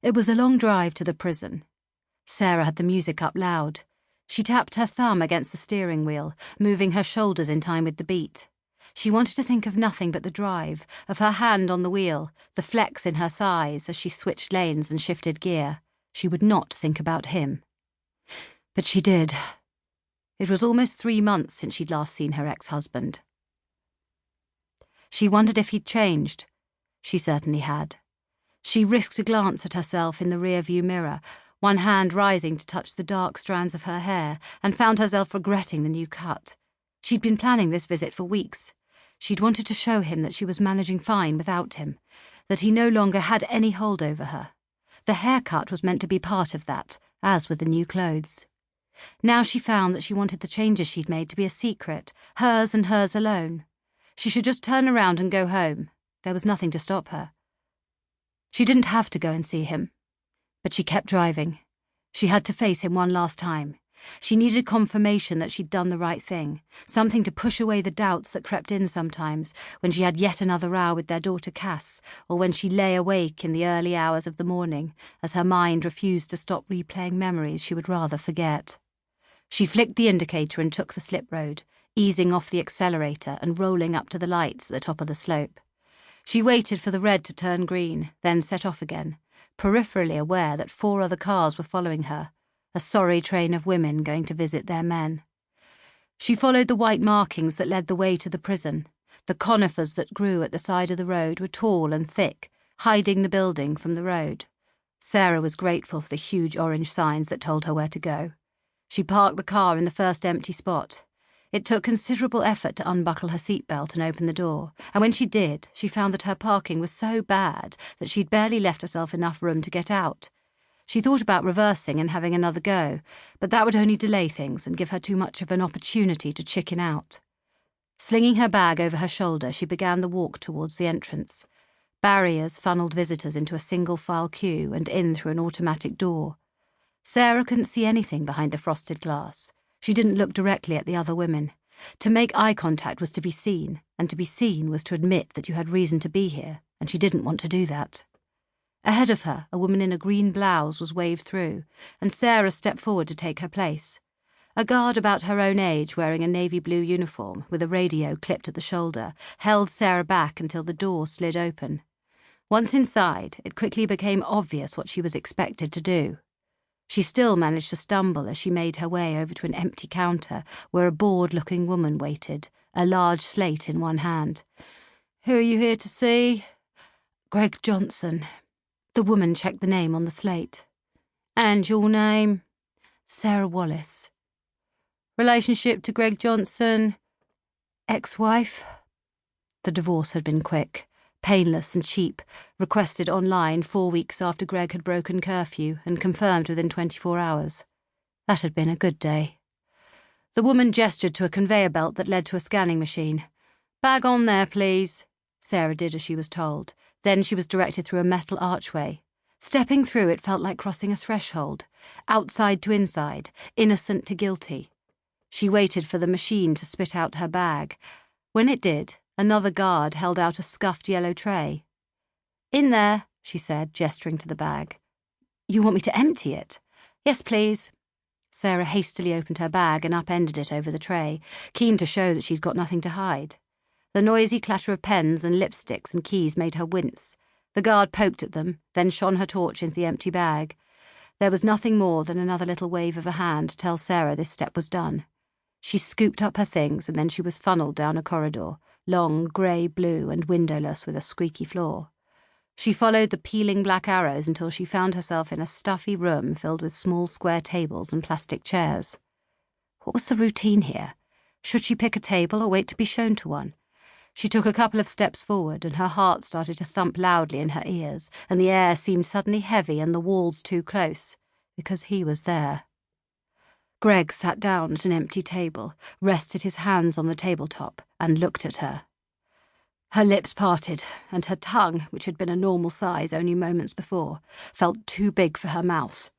It was a long drive to the prison. Sarah had the music up loud. She tapped her thumb against the steering wheel, moving her shoulders in time with the beat. She wanted to think of nothing but the drive, of her hand on the wheel, the flex in her thighs as she switched lanes and shifted gear. She would not think about him. But she did. It was almost 3 months since she'd last seen her ex-husband. She wondered if he'd changed. She certainly had. She risked a glance at herself in the rear-view mirror, one hand rising to touch the dark strands of her hair, and found herself regretting the new cut. She'd been planning this visit for weeks. She'd wanted to show him that she was managing fine without him, that he no longer had any hold over her. The haircut was meant to be part of that, as with the new clothes. Now she found that she wanted the changes she'd made to be a secret, hers and hers alone. She should just turn around and go home. There was nothing to stop her. She didn't have to go and see him. But she kept driving. She had to face him one last time. She needed confirmation that she'd done the right thing, something to push away the doubts that crept in sometimes when she had yet another row with their daughter Cass, or when she lay awake in the early hours of the morning as her mind refused to stop replaying memories she would rather forget. She flicked the indicator and took the slip road, easing off the accelerator and rolling up to the lights at the top of the slope. She waited for the red to turn green, then set off again, peripherally aware that 4 other cars were following her, a sorry train of women going to visit their men. She followed the white markings that led the way to the prison. The conifers that grew at the side of the road were tall and thick, hiding the building from the road. Sarah was grateful for the huge orange signs that told her where to go. She parked the car in the first empty spot. It took considerable effort to unbuckle her seatbelt and open the door, and when she did, she found that her parking was so bad that she'd barely left herself enough room to get out. She thought about reversing and having another go, but that would only delay things and give her too much of an opportunity to chicken out. Slinging her bag over her shoulder, she began the walk towards the entrance. Barriers funneled visitors into a single-file queue and in through an automatic door. Sarah couldn't see anything behind the frosted glass. She didn't look directly at the other women. To make eye contact was to be seen, and to be seen was to admit that you had reason to be here, and she didn't want to do that. Ahead of her, a woman in a green blouse was waved through, and Sarah stepped forward to take her place. A guard about her own age, wearing a navy blue uniform, with a radio clipped at the shoulder, held Sarah back until the door slid open. Once inside, it quickly became obvious what she was expected to do. She still managed to stumble as she made her way over to an empty counter where a bored-looking woman waited, a large slate in one hand. "Who are you here to see?" "Greg Johnson." The woman checked the name on the slate. "And your name?" "Sarah Wallace." "Relationship to Greg Johnson?" "Ex-wife." The divorce had been quick. Painless and cheap, requested online 4 weeks after Greg had broken curfew and confirmed within 24 hours. That had been a good day. The woman gestured to a conveyor belt that led to a scanning machine. "Bag on there, please." Sarah did as she was told. Then she was directed through a metal archway. Stepping through, it felt like crossing a threshold, outside to inside, innocent to guilty. She waited for the machine to spit out her bag. When it did, another guard held out a scuffed yellow tray. "In there," she said, gesturing to the bag. "You want me to empty it?" "Yes, please." Sarah hastily opened her bag and upended it over the tray, keen to show that she'd got nothing to hide. The noisy clatter of pens and lipsticks and keys made her wince. The guard poked at them, then shone her torch into the empty bag. There was nothing more than another little wave of a hand to tell Sarah this step was done. She scooped up her things and then she was funneled down a corridor, long, grey-blue and windowless with a squeaky floor. She followed the peeling black arrows until she found herself in a stuffy room filled with small square tables and plastic chairs. What was the routine here? Should she pick a table or wait to be shown to one? She took a couple of steps forward and her heart started to thump loudly in her ears, and the air seemed suddenly heavy and the walls too close, because he was there. Greg sat down at an empty table, rested his hands on the tabletop, and looked at her. Her lips parted, and her tongue, which had been a normal size only moments before, felt too big for her mouth.